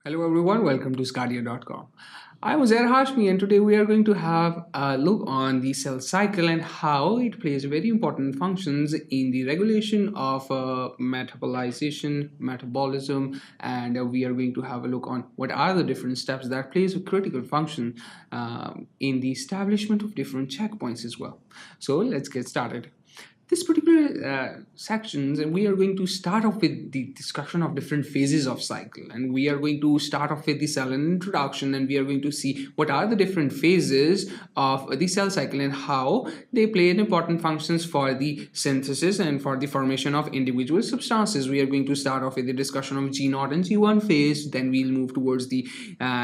Hello everyone, welcome to sqadia.com. I'm Uzair Hashmi and today we are going to have a look on the cell cycle and how it plays very important functions in the regulation of metabolization, metabolism, and we are going to have a look on what are the different steps that plays a critical function in the establishment of different checkpoints as well. So let's get started. This particular sections, and we are going to start off with the discussion of different phases of cycle, and we are going to start off with the cell introduction, and we are going to see what are the different phases of the cell cycle and how they play an important functions for the synthesis and for the formation of individual substances. We are going to start off with the discussion of G0 and G1 phase, then we'll move towards the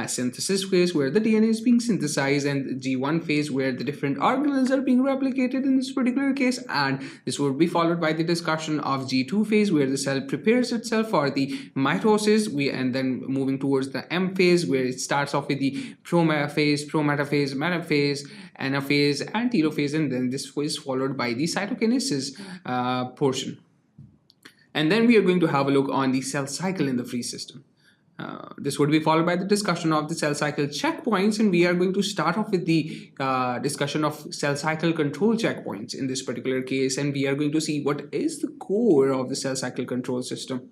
synthesis phase where the DNA is being synthesized, and G1 phase where the different organelles are being replicated in this particular case, and this would be followed by the discussion of G2 phase where the cell prepares itself for the mitosis, and then moving towards the M phase where it starts off with the prophase, prometaphase, metaphase, anaphase, and telophase, and then this is followed by the cytokinesis portion. And then we are going to have a look on the cell cycle in the free system. This would be followed by the discussion of the cell cycle checkpoints, and we are going to start off with the discussion of cell cycle control checkpoints in this particular case, and we are going to see what is the core of the cell cycle control system.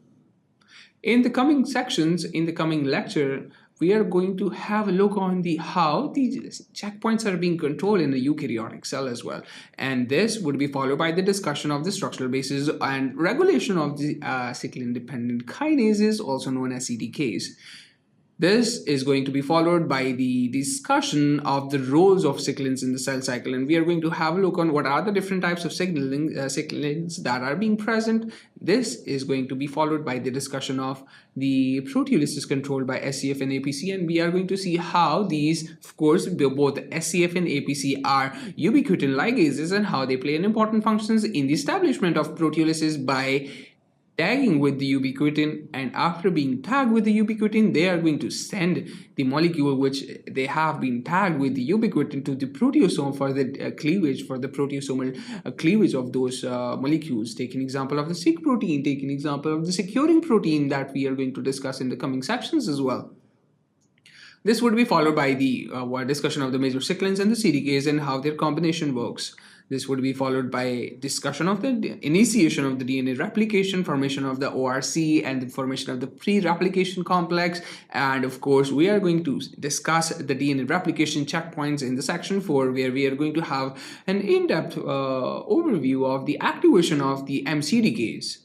In the coming sections, in the coming lecture, we are going to have a look on the how these checkpoints are being controlled in the eukaryotic cell as well, and this would be followed by the discussion of the structural basis and regulation of the cyclin dependent kinases, also known as CDKs. This is going to be followed by the discussion of the roles of cyclins in the cell cycle, and we are going to have a look on what are the different types of cyclins that are being present. This is going to be followed by the discussion of the proteolysis controlled by SCF and APC, and we are going to see how these, of course, both SCF and APC are ubiquitin ligases and how they play an important functions in the establishment of proteolysis by tagging with the ubiquitin, and after being tagged with the ubiquitin, they are going to send the molecule which they have been tagged with the ubiquitin to the proteasome for the cleavage, for the proteasomal cleavage of those molecules. Take an example of the Sic protein, take an example of the securing protein that we are going to discuss in the coming sections as well. This would be followed by the discussion of the major cyclins and the CDKs and how their combination works. This would be followed by discussion of the initiation of the DNA replication, formation of the ORC, and the formation of the pre-replication complex. And of course, we are going to discuss the DNA replication checkpoints in the section 4, where we are going to have an in-depth overview of the activation of the MCDKs.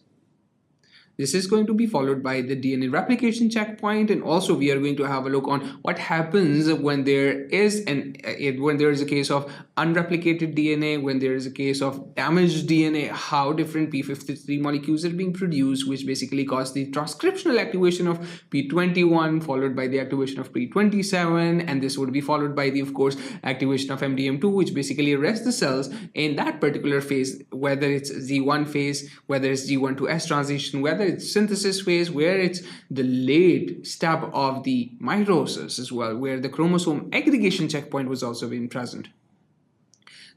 This is going to be followed by the DNA replication checkpoint, and also we are going to have a look on what happens when there is a case of unreplicated DNA, when there is a case of damaged DNA, how different p53 molecules are being produced, which basically cause the transcriptional activation of p21 followed by the activation of p27, and this would be followed by the, of course, activation of MDM2, which basically arrests the cells in that particular phase, whether it's Z1 phase, whether it's G1 to S transition, whether it's synthesis phase, where it's the late step of the mitosis as well, where the chromosome aggregation checkpoint was also being present.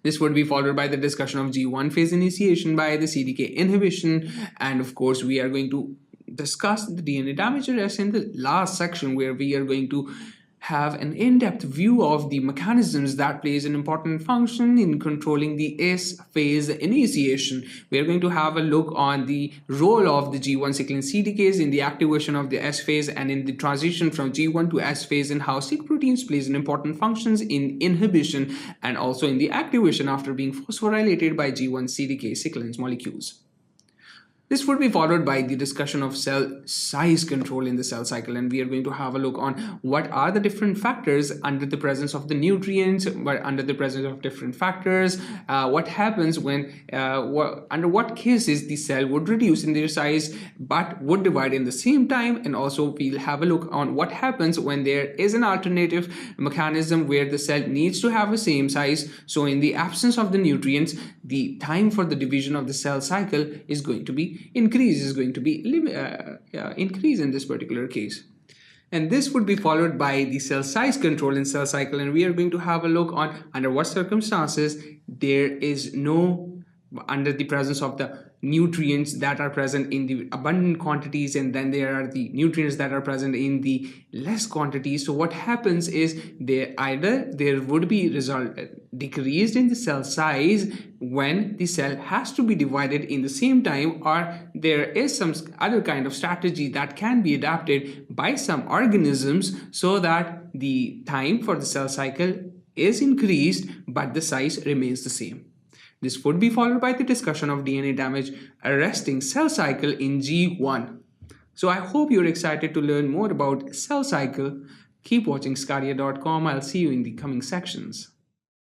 This would be followed by the discussion of G1 phase initiation by the CDK inhibition, and of course we are going to discuss the DNA damage arrest in the last section, where we are going to have an in-depth view of the mechanisms that plays an important function in controlling the S phase initiation. We are going to have a look on the role of the G1 cyclin CDKs in the activation of the S phase and in the transition from G1 to S phase, and how Sic proteins plays an important functions in inhibition and also in the activation after being phosphorylated by G1 CDK cyclins molecules. This would be followed by the discussion of cell size control in the cell cycle, and we are going to have a look on what are the different factors under the presence of the nutrients, but under the presence of different factors, what happens when, under what cases the cell would reduce in their size but would divide in the same time, and also we'll have a look on what happens when there is an alternative mechanism where the cell needs to have the same size. So in the absence of the nutrients, the time for the division of the cell cycle is going to be increase in this particular case. And this would be followed by the cell size control in cell cycle, and we are going to have a look on under what circumstances there is no under the presence of the nutrients that are present in the abundant quantities, and then there are the nutrients that are present in the less quantities. So what happens is there would be result decreased in the cell size when the cell has to be divided in the same time, or there is some other kind of strategy that can be adapted by some organisms so that the time for the cell cycle is increased but the size remains the same. This would be followed by the discussion of DNA damage arresting cell cycle in G1. So I hope you're excited to learn more about cell cycle. Keep watching sqadia.com. I'll see you in the coming sections.